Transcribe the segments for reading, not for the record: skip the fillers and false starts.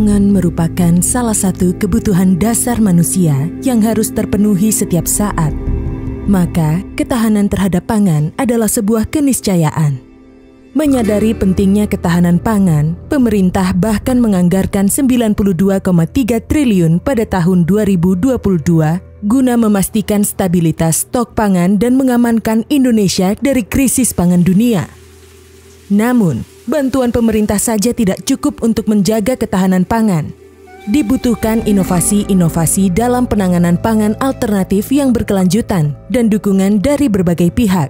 Pangan merupakan salah satu kebutuhan dasar manusia yang harus terpenuhi setiap saat. Maka, ketahanan terhadap pangan adalah sebuah keniscayaan. Menyadari pentingnya ketahanan pangan, pemerintah bahkan menganggarkan 92,3 triliun pada tahun 2022 guna memastikan stabilitas stok pangan dan mengamankan Indonesia dari krisis pangan dunia. Namun, bantuan pemerintah saja tidak cukup untuk menjaga ketahanan pangan. Dibutuhkan inovasi-inovasi dalam penanganan pangan alternatif yang berkelanjutan dan dukungan dari berbagai pihak.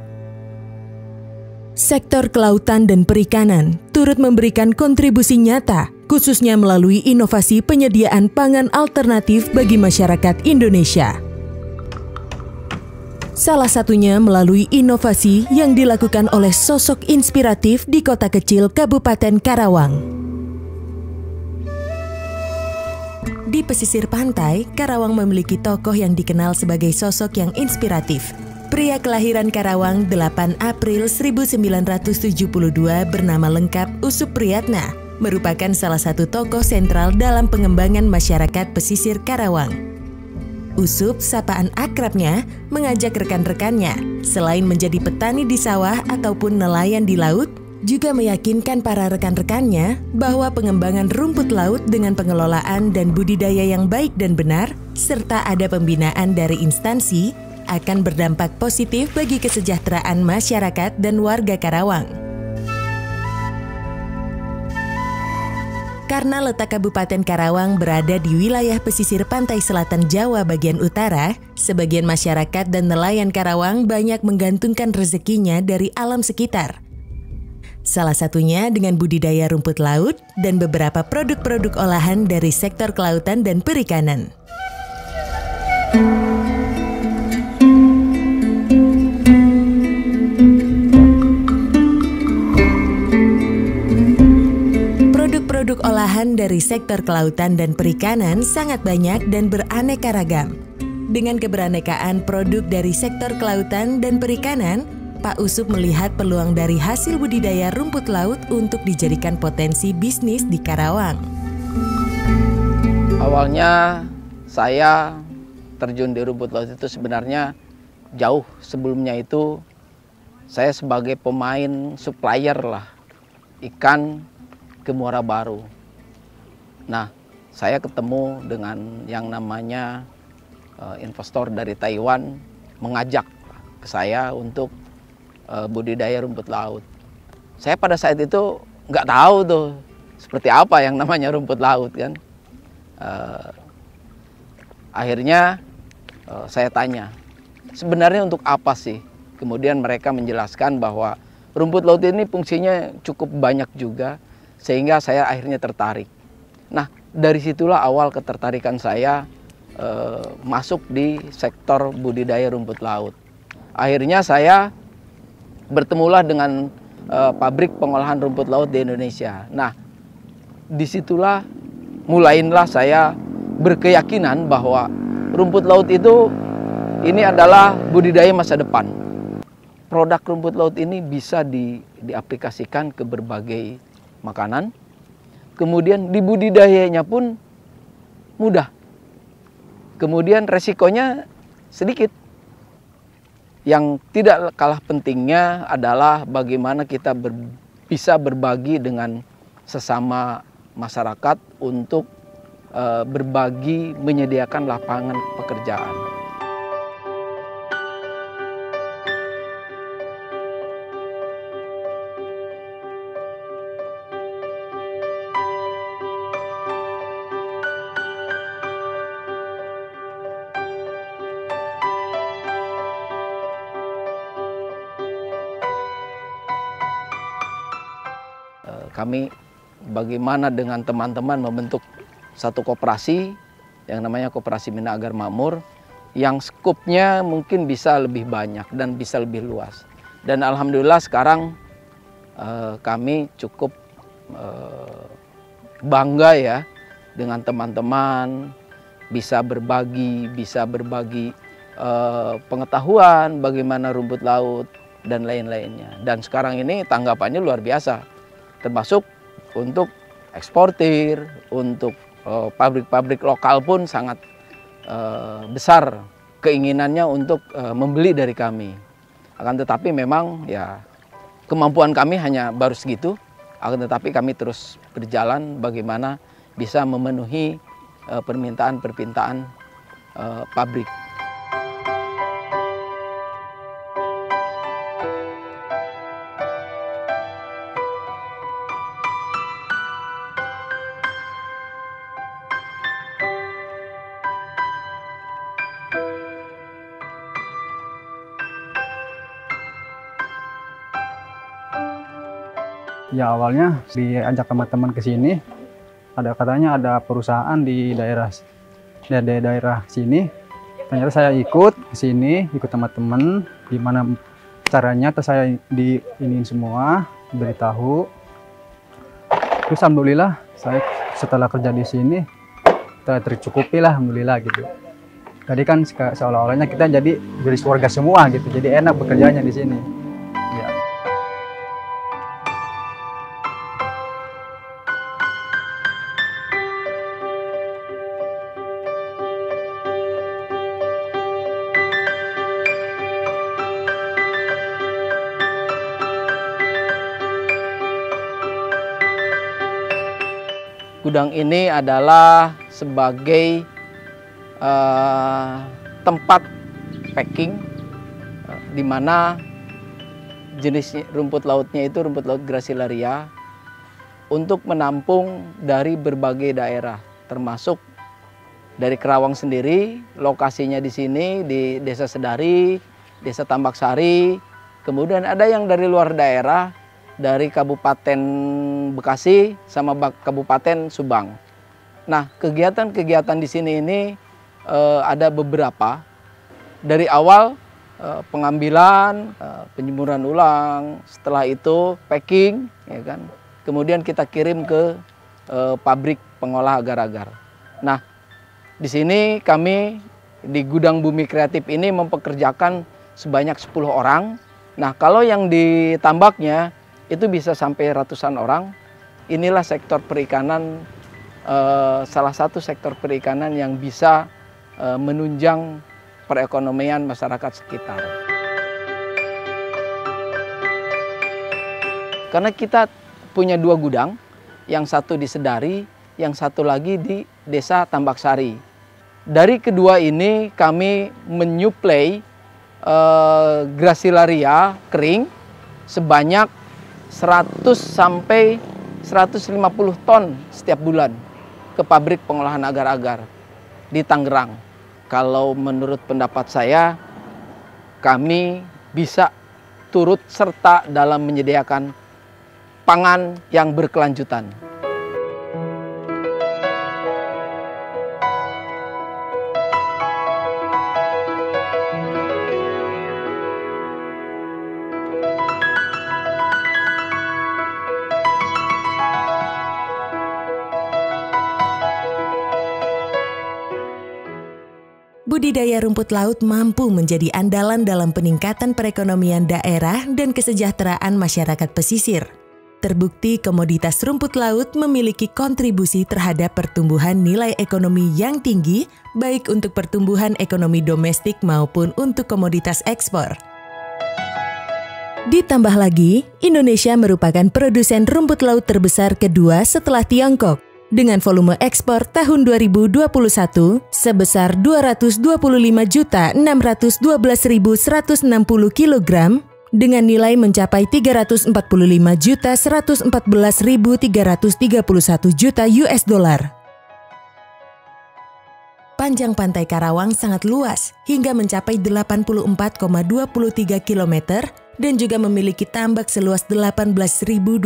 Sektor kelautan dan perikanan turut memberikan kontribusi nyata, khususnya melalui inovasi penyediaan pangan alternatif bagi masyarakat Indonesia. Salah satunya melalui inovasi yang dilakukan oleh sosok inspiratif di kota kecil Kabupaten Karawang. Di pesisir pantai, Karawang memiliki tokoh yang dikenal sebagai sosok yang inspiratif. Pria kelahiran Karawang 8 April 1972 bernama lengkap Usup Priyatna, merupakan salah satu tokoh sentral dalam pengembangan masyarakat pesisir Karawang. Usup, sapaan akrabnya, mengajak rekan-rekannya, selain menjadi petani di sawah ataupun nelayan di laut, juga meyakinkan para rekan-rekannya bahwa pengembangan rumput laut dengan pengelolaan dan budidaya yang baik dan benar, serta ada pembinaan dari instansi, akan berdampak positif bagi kesejahteraan masyarakat dan warga Karawang. Karena letak Kabupaten Karawang berada di wilayah pesisir pantai selatan Jawa bagian utara, sebagian masyarakat dan nelayan Karawang banyak menggantungkan rezekinya dari alam sekitar. Salah satunya dengan budidaya rumput laut dan beberapa produk-produk olahan dari sektor kelautan dan perikanan. Produk olahan dari sektor kelautan dan perikanan sangat banyak dan beraneka ragam. Dengan keberanekaan produk dari sektor kelautan dan perikanan, Pak Usup melihat peluang dari hasil budidaya rumput laut untuk dijadikan potensi bisnis di Karawang. Awalnya saya terjun di rumput laut itu sebenarnya jauh sebelumnya itu saya sebagai pemain supplier lah ikan ke Muara Baru. Nah, saya ketemu dengan yang namanya investor dari Taiwan mengajak ke saya untuk budidaya rumput laut. Saya pada saat itu nggak tahu tuh seperti apa yang namanya rumput laut kan. Akhirnya saya tanya, sebenarnya untuk apa sih? Kemudian mereka menjelaskan bahwa rumput laut ini fungsinya cukup banyak juga, sehingga saya akhirnya tertarik. Nah, dari situlah awal ketertarikan saya masuk di sektor budidaya rumput laut. Akhirnya saya bertemulah dengan pabrik pengolahan rumput laut di Indonesia. Nah, disitulah mulailah saya berkeyakinan bahwa rumput laut itu ini adalah budidaya masa depan. Produk rumput laut ini bisa diaplikasikan ke berbagai makanan, kemudian dibudidayanya pun mudah, kemudian resikonya sedikit. Yang tidak kalah pentingnya adalah bagaimana kita bisa berbagi dengan sesama masyarakat untuk berbagi menyediakan lapangan pekerjaan. Kami bagaimana dengan teman-teman membentuk satu koperasi yang namanya Koperasi Mina Agar Makmur yang skupnya mungkin bisa lebih banyak dan bisa lebih luas. Dan alhamdulillah sekarang kami cukup bangga ya dengan teman-teman bisa berbagi pengetahuan bagaimana rumput laut dan lain-lainnya. Dan sekarang ini tanggapannya luar biasa. Termasuk untuk eksportir, untuk pabrik-pabrik lokal pun sangat besar keinginannya untuk membeli dari kami. Akan tetapi memang ya kemampuan kami hanya baru segitu. Akan tetapi kami terus berjalan bagaimana bisa memenuhi permintaan pabrik. Ya awalnya diajak sama teman ke sini, katanya ada perusahaan di daerah sini. Ternyata saya ikut ke sini, ikut sama teman, gimana caranya, terus saya diinin semua, beritahu. Terus alhamdulillah saya setelah kerja di sini tercukupi lah, alhamdulillah gitu. Tadi kan seolah-olahnya kita jadi keluarga semua gitu, jadi enak bekerjanya di sini. Ya. Gudang ini adalah sebagai tempat packing di mana jenis rumput lautnya itu rumput laut Gracilaria untuk menampung dari berbagai daerah, termasuk dari Karawang sendiri. Lokasinya di sini di Desa Sedari, Desa Tambak Sari, kemudian ada yang dari luar daerah, dari Kabupaten Bekasi sama Kabupaten Subang. Nah, kegiatan-kegiatan di sini ini ada beberapa. Dari awal pengambilan, penjemuran ulang, setelah itu packing, ya kan. Kemudian kita kirim ke pabrik pengolah agar-agar. Nah, di sini kami di Gudang Bumi Kreatif ini mempekerjakan sebanyak 10 orang. Nah, kalau yang di tambaknya itu bisa sampai ratusan orang. Inilah sektor perikanan, salah satu sektor perikanan yang bisa menunjang perekonomian masyarakat sekitar. Karena kita punya 2 gudang, yang satu di Sedari, yang satu lagi di Desa Tambak Sari. Dari kedua ini kami menyuplai Gracilaria kering sebanyak 100 sampai 150 ton setiap bulan ke pabrik pengolahan agar-agar di Tangerang. Kalau menurut pendapat saya, kami bisa turut serta dalam menyediakan pangan yang berkelanjutan. Budidaya rumput laut mampu menjadi andalan dalam peningkatan perekonomian daerah dan kesejahteraan masyarakat pesisir. Terbukti komoditas rumput laut memiliki kontribusi terhadap pertumbuhan nilai ekonomi yang tinggi, baik untuk pertumbuhan ekonomi domestik maupun untuk komoditas ekspor. Ditambah lagi, Indonesia merupakan produsen rumput laut terbesar kedua setelah Tiongkok, dengan volume ekspor tahun 2021 sebesar 225.612.160 kg dengan nilai mencapai 345.114.331 juta US dollar. Panjang pantai Karawang sangat luas hingga mencapai 84,23 km dan juga memiliki tambak seluas 18.275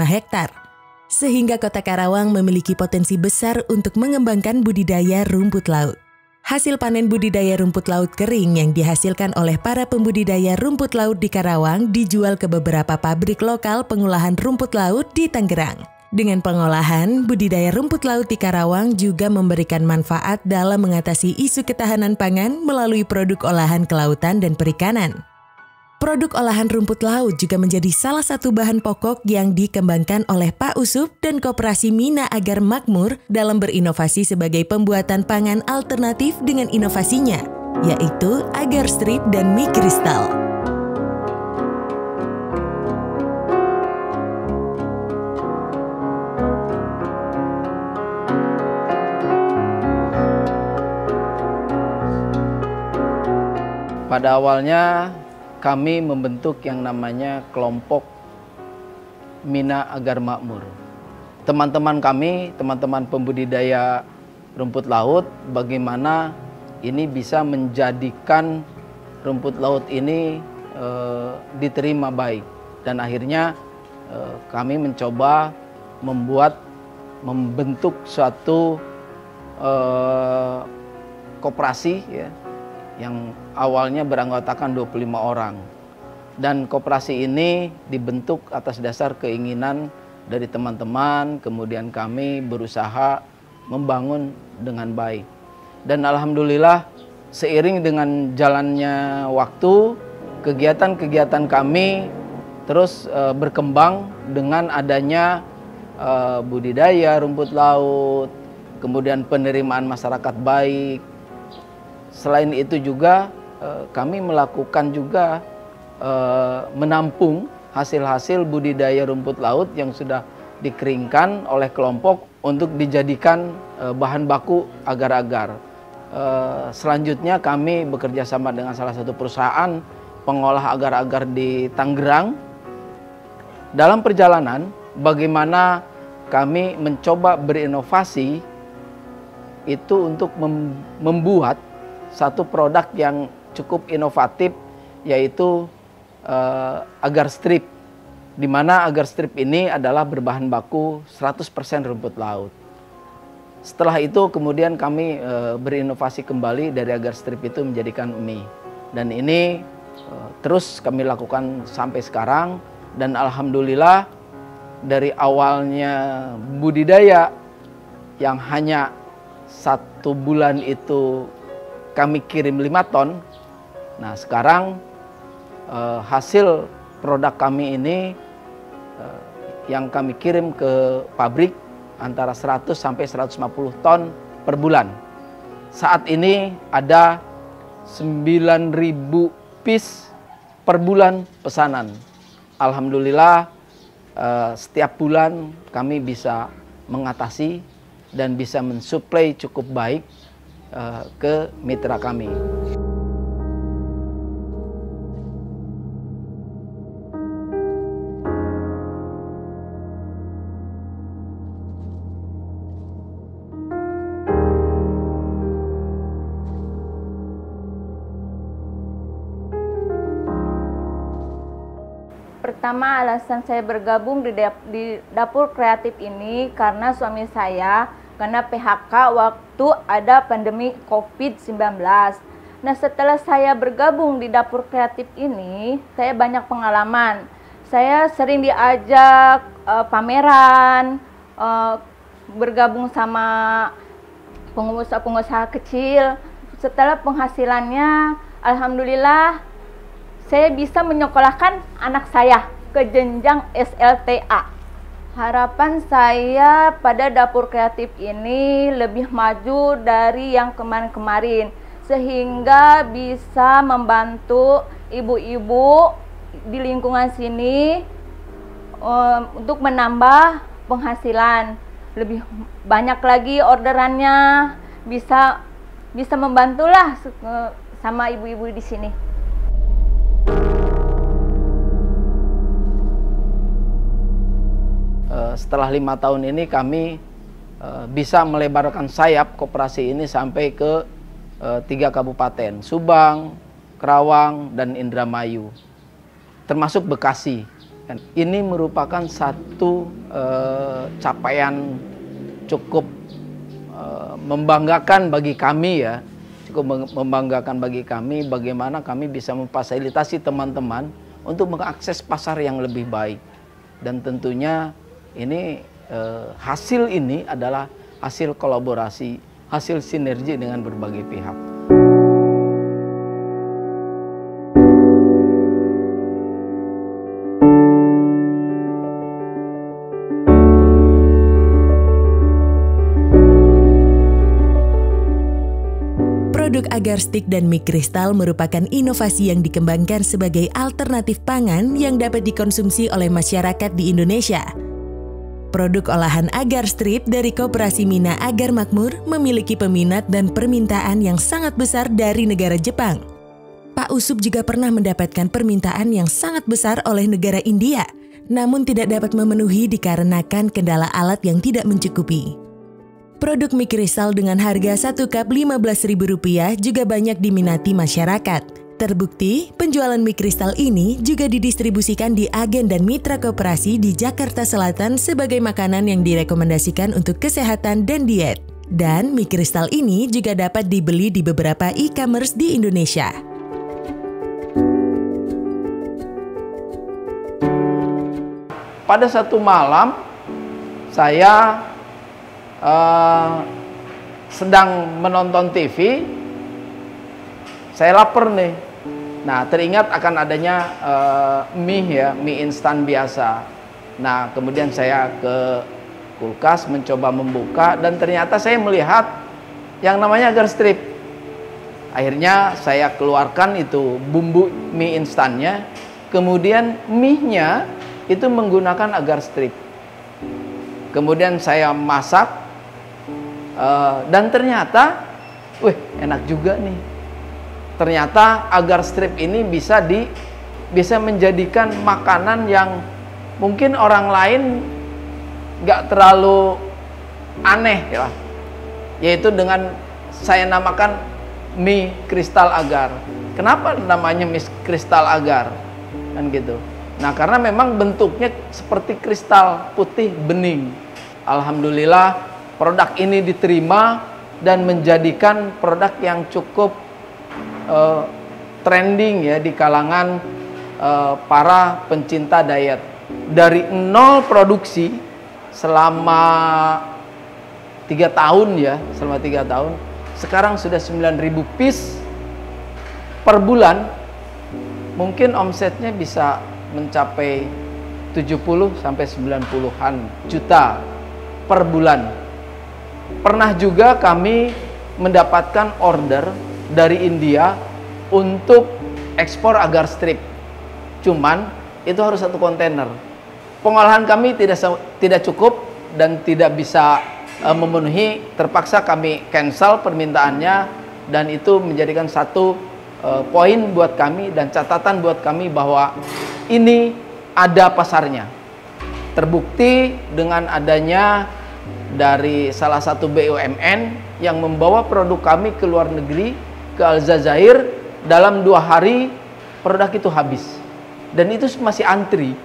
hektar. Sehingga kota Karawang memiliki potensi besar untuk mengembangkan budidaya rumput laut. Hasil panen budidaya rumput laut kering yang dihasilkan oleh para pembudidaya rumput laut di Karawang dijual ke beberapa pabrik lokal pengolahan rumput laut di Tangerang. Dengan pengolahan, budidaya rumput laut di Karawang juga memberikan manfaat dalam mengatasi isu ketahanan pangan melalui produk olahan kelautan dan perikanan. Produk olahan rumput laut juga menjadi salah satu bahan pokok yang dikembangkan oleh Pak Usup dan Koperasi Mina Agar Makmur dalam berinovasi sebagai pembuatan pangan alternatif dengan inovasinya, yaitu agar strip dan mie kristal. Pada awalnya kami membentuk yang namanya kelompok Mina Agar Makmur. Teman-teman kami, teman-teman pembudidaya rumput laut, bagaimana ini bisa menjadikan rumput laut ini diterima baik. Dan akhirnya kami mencoba membentuk suatu koperasi ya, yang awalnya beranggotakan 25 orang. Dan koperasi ini dibentuk atas dasar keinginan dari teman-teman, kemudian kami berusaha membangun dengan baik. Dan alhamdulillah seiring dengan jalannya waktu, kegiatan-kegiatan kami terus berkembang dengan adanya budidaya rumput laut, kemudian penerimaan masyarakat baik. Selain itu juga kami melakukan juga menampung hasil-hasil budidaya rumput laut yang sudah dikeringkan oleh kelompok untuk dijadikan bahan baku agar-agar. Selanjutnya kami bekerja sama dengan salah satu perusahaan pengolah agar-agar di Tangerang. Dalam perjalanan bagaimana kami mencoba berinovasi itu untuk membuat satu produk yang cukup inovatif, yaitu agar strip, di mana agar strip ini adalah berbahan baku 100% rumput laut. Setelah itu kemudian kami berinovasi kembali dari agar strip itu menjadikan mie. Dan ini terus kami lakukan sampai sekarang, dan alhamdulillah dari awalnya budidaya yang hanya 1 bulan itu kami kirim 5 ton. Nah sekarang hasil produk kami ini yang kami kirim ke pabrik antara 100 sampai 150 ton per bulan. Saat ini ada 9.000 piece per bulan pesanan. Alhamdulillah setiap bulan kami bisa mengatasi dan bisa mensuplai cukup baik ke mitra kami. Pertama, alasan saya bergabung di dapur kreatif ini karena suami saya kena PHK waktu ada pandemi COVID-19. Nah, setelah saya bergabung di dapur kreatif ini, saya banyak pengalaman. Saya sering diajak pameran, bergabung sama pengusaha-pengusaha kecil. Setelah penghasilannya, alhamdulillah, saya bisa menyekolahkan anak saya ke jenjang SLTA. Harapan saya pada dapur kreatif ini lebih maju dari yang kemarin-kemarin, sehingga bisa membantu ibu-ibu di lingkungan sini untuk menambah penghasilan. Lebih banyak lagi orderannya, bisa membantulah sama ibu-ibu di sini. Setelah 5 tahun ini kami bisa melebarkan sayap koperasi ini sampai ke 3 kabupaten, Subang, Kerawang, dan Indramayu, termasuk Bekasi. Dan ini merupakan satu capaian cukup membanggakan bagi kami ya, cukup membanggakan bagi kami bagaimana kami bisa memfasilitasi teman-teman untuk mengakses pasar yang lebih baik. Dan tentunya ini hasil ini adalah hasil kolaborasi, hasil sinergi dengan berbagai pihak. agar stick dan mie kristal merupakan inovasi yang dikembangkan sebagai alternatif pangan yang dapat dikonsumsi oleh masyarakat di Indonesia. Produk olahan agar strip dari Koperasi Mina Agar Makmur memiliki peminat dan permintaan yang sangat besar dari negara Jepang. Pak Usup juga pernah mendapatkan permintaan yang sangat besar oleh negara India, namun tidak dapat memenuhi dikarenakan kendala alat yang tidak mencukupi. Produk mie kristal dengan harga 1 cup Rp15.000 juga banyak diminati masyarakat. Terbukti, penjualan mie kristal ini juga didistribusikan di agen dan mitra koperasi di Jakarta Selatan sebagai makanan yang direkomendasikan untuk kesehatan dan diet. Dan mie kristal ini juga dapat dibeli di beberapa e-commerce di Indonesia. Pada satu malam, saya sedang menonton TV, saya lapar nih. Nah, teringat akan adanya mie instan biasa. Nah, kemudian saya ke kulkas mencoba membuka dan ternyata saya melihat yang namanya agar strip. Akhirnya saya keluarkan itu bumbu mie instannya, kemudian mie-nya itu menggunakan agar strip. Kemudian saya masak. Dan ternyata, enak juga nih. Ternyata agar strip ini bisa menjadikan makanan yang mungkin orang lain nggak terlalu aneh ya, yaitu dengan saya namakan mie kristal agar. Kenapa namanya mie kristal agar? Kan gitu. Nah, karena memang bentuknya seperti kristal putih bening. Alhamdulillah produk ini diterima dan menjadikan produk yang cukup trending ya di kalangan para pencinta diet. Dari nol produksi selama 3 tahun ya, sekarang sudah 9.000 piece per bulan. Mungkin omsetnya bisa mencapai 70 sampai 90-an juta per bulan. Pernah juga kami mendapatkan order dari India untuk ekspor agar strip. Cuman itu harus 1 kontainer. Pengolahan kami tidak cukup dan tidak bisa memenuhi. Terpaksa kami cancel permintaannya, dan itu menjadikan satu poin buat kami dan catatan buat kami bahwa ini ada pasarnya. Terbukti dengan adanya dari salah satu BUMN yang membawa produk kami ke luar negeri, ke Aljazair, dalam 2 hari produk itu habis. Dan itu masih antri.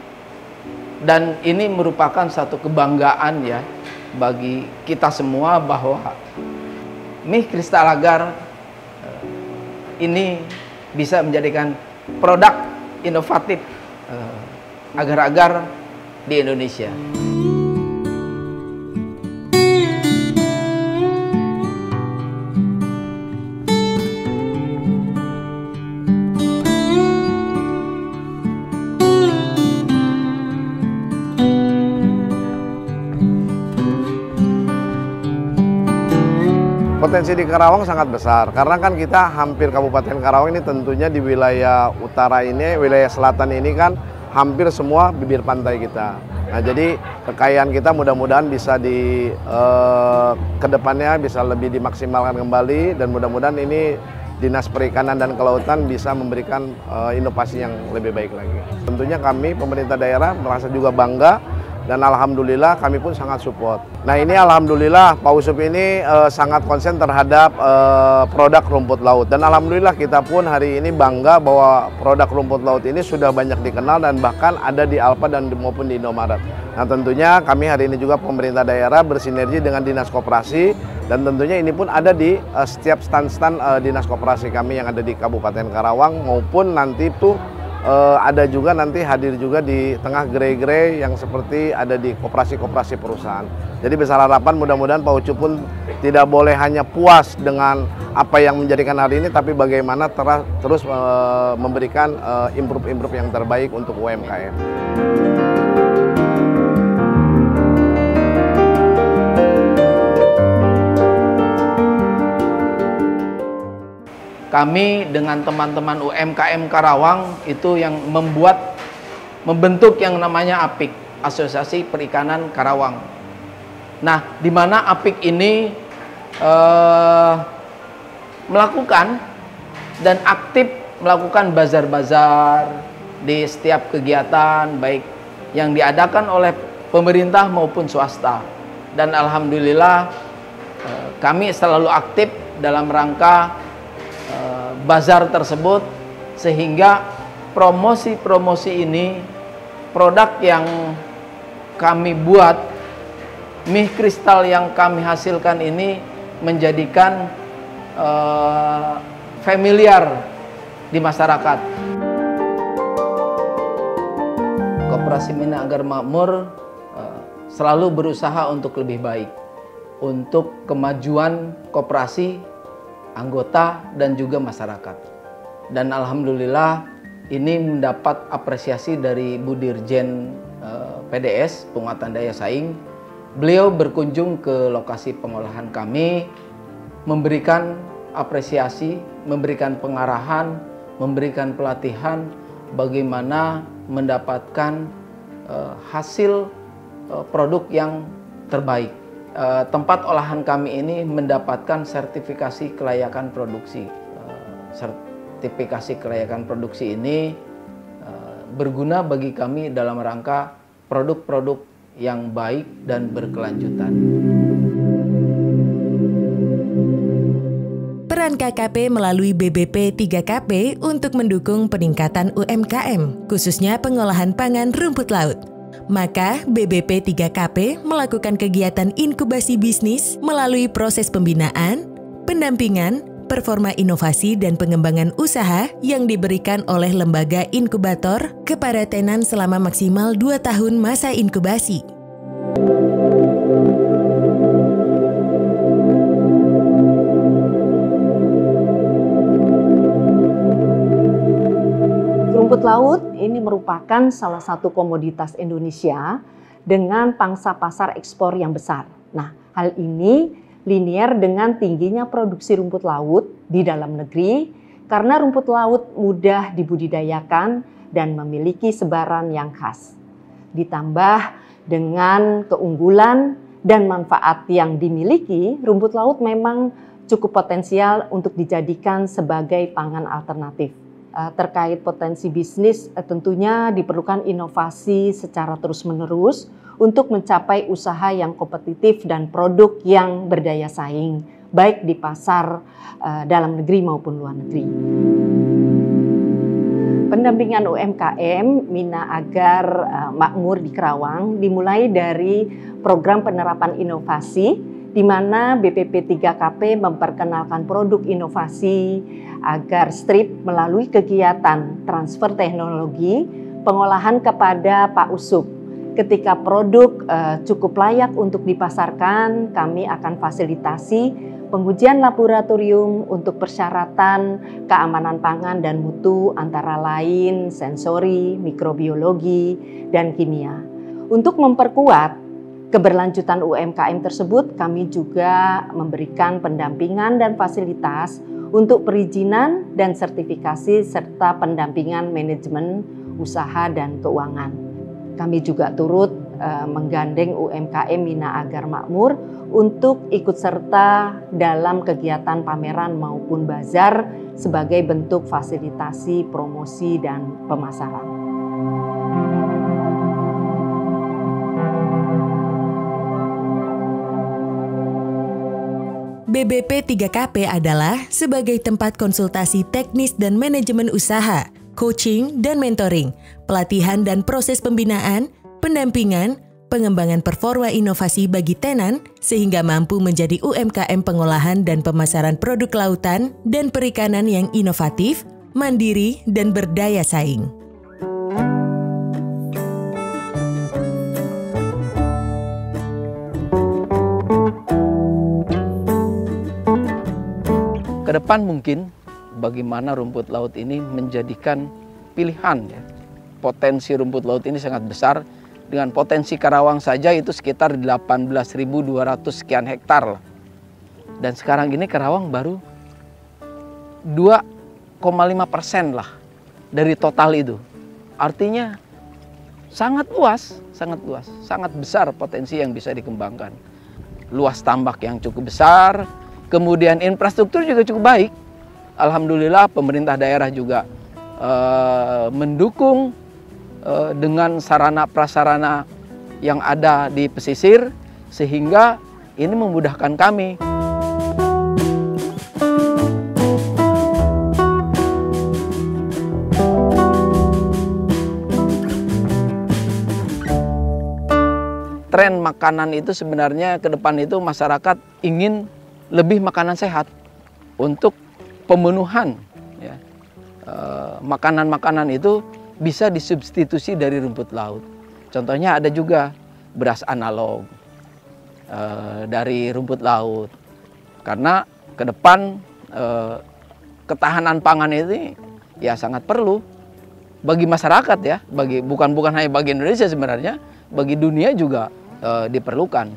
Dan ini merupakan satu kebanggaan ya bagi kita semua bahwa mie kristal agar ini bisa menjadikan produk inovatif agar-agar di Indonesia. Potensi di Karawang sangat besar, karena kan kita hampir Kabupaten Karawang ini tentunya di wilayah utara ini, wilayah selatan ini kan hampir semua bibir pantai kita. Nah, jadi kekayaan kita mudah-mudahan bisa kedepannya bisa lebih dimaksimalkan kembali, dan mudah-mudahan ini Dinas Perikanan dan Kelautan bisa memberikan inovasi yang lebih baik lagi. Tentunya kami pemerintah daerah merasa juga bangga, dan alhamdulillah kami pun sangat support. Nah, ini alhamdulillah Pak Usup ini sangat konsen terhadap produk rumput laut, dan alhamdulillah kita pun hari ini bangga bahwa produk rumput laut ini sudah banyak dikenal dan bahkan ada di Alfa dan maupun di Indomaret. Nah, tentunya kami hari ini juga pemerintah daerah bersinergi dengan Dinas Koperasi, dan tentunya ini pun ada di setiap stand-stand Dinas Koperasi kami yang ada di Kabupaten Karawang, maupun nanti tuh ada juga nanti hadir juga di tengah gerai-gerai yang seperti ada di koperasi-koperasi perusahaan. Jadi besar harapan mudah-mudahan Pak Ucup pun tidak boleh hanya puas dengan apa yang menjadikan hari ini, tapi bagaimana terus memberikan improve yang terbaik untuk UMKM. kami dengan teman-teman UMKM Karawang itu yang membentuk yang namanya APIK, Asosiasi Perikanan Karawang. Nah, di mana APIK ini melakukan dan aktif melakukan bazar-bazar di setiap kegiatan baik yang diadakan oleh pemerintah maupun swasta. Dan alhamdulillah kami selalu aktif dalam rangka bazar tersebut, sehingga promosi-promosi ini, produk yang kami buat, mie kristal yang kami hasilkan ini menjadikan familiar di masyarakat. Koperasi Mina Agar Makmur selalu berusaha untuk lebih baik, untuk kemajuan koperasi, anggota, dan juga masyarakat. Dan alhamdulillah ini mendapat apresiasi dari Bu Dirjen PDS, Penguatan Daya Saing. Beliau berkunjung ke lokasi pengolahan kami, memberikan apresiasi, memberikan pengarahan, memberikan pelatihan bagaimana mendapatkan hasil produk yang terbaik. Tempat olahan kami ini mendapatkan sertifikasi kelayakan produksi. Sertifikasi kelayakan produksi ini berguna bagi kami dalam rangka produk-produk yang baik dan berkelanjutan. Peran KKP melalui BBP 3KP untuk mendukung peningkatan UMKM, khususnya pengolahan pangan rumput laut. Maka BBP 3KP melakukan kegiatan inkubasi bisnis melalui proses pembinaan, pendampingan, performa inovasi dan pengembangan usaha yang diberikan oleh lembaga inkubator kepada tenan selama maksimal 2 tahun masa inkubasi. Rumput laut ini merupakan salah satu komoditas Indonesia dengan pangsa pasar ekspor yang besar. Nah, hal ini linier dengan tingginya produksi rumput laut di dalam negeri karena rumput laut mudah dibudidayakan dan memiliki sebaran yang khas. Ditambah dengan keunggulan dan manfaat yang dimiliki, rumput laut memang cukup potensial untuk dijadikan sebagai pangan alternatif. Terkait potensi bisnis, tentunya diperlukan inovasi secara terus-menerus untuk mencapai usaha yang kompetitif dan produk yang berdaya saing, baik di pasar dalam negeri maupun luar negeri. Pendampingan UMKM Mina Agar Makmur di Karawang dimulai dari program penerapan inovasi, di mana BPP 3KP memperkenalkan produk inovasi agar strip melalui kegiatan transfer teknologi pengolahan kepada Pak Usup. Ketika produk cukup layak untuk dipasarkan, kami akan fasilitasi pengujian laboratorium untuk persyaratan keamanan pangan dan mutu antara lain sensori, mikrobiologi, dan kimia. Untuk memperkuat keberlanjutan UMKM tersebut, kami juga memberikan pendampingan dan fasilitas untuk perizinan dan sertifikasi serta pendampingan manajemen usaha dan keuangan. Kami juga turut menggandeng UMKM Mina Agar Makmur untuk ikut serta dalam kegiatan pameran maupun bazar sebagai bentuk fasilitasi, promosi, dan pemasaran. BBP 3KP adalah sebagai tempat konsultasi teknis dan manajemen usaha, coaching dan mentoring, pelatihan dan proses pembinaan, pendampingan, pengembangan performa inovasi bagi tenan sehingga mampu menjadi UMKM pengolahan dan pemasaran produk lautan dan perikanan yang inovatif, mandiri, dan berdaya saing. Ke depan mungkin bagaimana rumput laut ini menjadikan pilihan ya. Potensi rumput laut ini sangat besar. Dengan potensi Karawang saja itu sekitar 18.200 sekian hektar. Dan sekarang ini Karawang baru 2,5% lah dari total itu. Artinya sangat luas, sangat besar potensi yang bisa dikembangkan. Luas tambak yang cukup besar, kemudian infrastruktur juga cukup baik. Alhamdulillah pemerintah daerah juga mendukung dengan sarana prasarana yang ada di pesisir, sehingga ini memudahkan kami. Tren makanan itu sebenarnya ke depan itu masyarakat ingin lebih makanan sehat untuk pemenuhan. Ya. Makanan-makanan itu bisa disubstitusi dari rumput laut. Contohnya ada juga beras analog dari rumput laut. Karena ke depan ketahanan pangan ini ya sangat perlu bagi masyarakat ya, bukan hanya bagi Indonesia sebenarnya, bagi dunia juga diperlukan.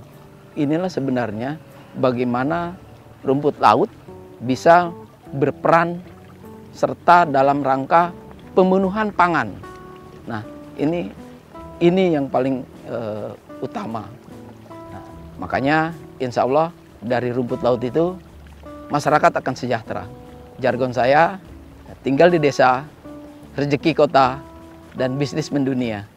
Inilah sebenarnya bagaimana rumput laut bisa berperan serta dalam rangka pemenuhan pangan. Nah, ini yang paling utama. Nah, makanya insya Allah dari rumput laut itu masyarakat akan sejahtera. Jargon saya, tinggal di desa, rezeki kota, dan bisnis mendunia.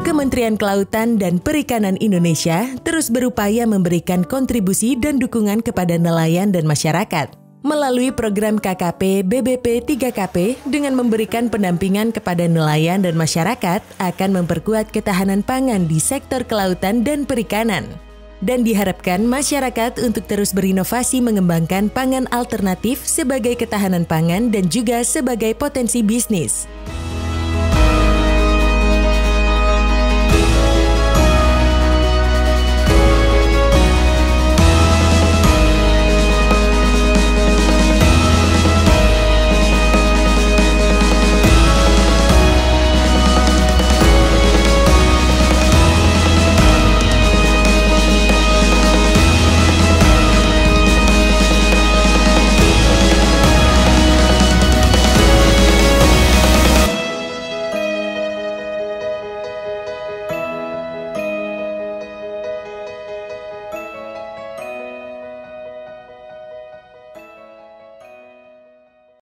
Kementerian Kelautan dan Perikanan Indonesia terus berupaya memberikan kontribusi dan dukungan kepada nelayan dan masyarakat melalui program KKP BBP 3KP dengan memberikan pendampingan kepada nelayan dan masyarakat akan memperkuat ketahanan pangan di sektor kelautan dan perikanan. Dan diharapkan masyarakat untuk terus berinovasi mengembangkan pangan alternatif sebagai ketahanan pangan dan juga sebagai potensi bisnis.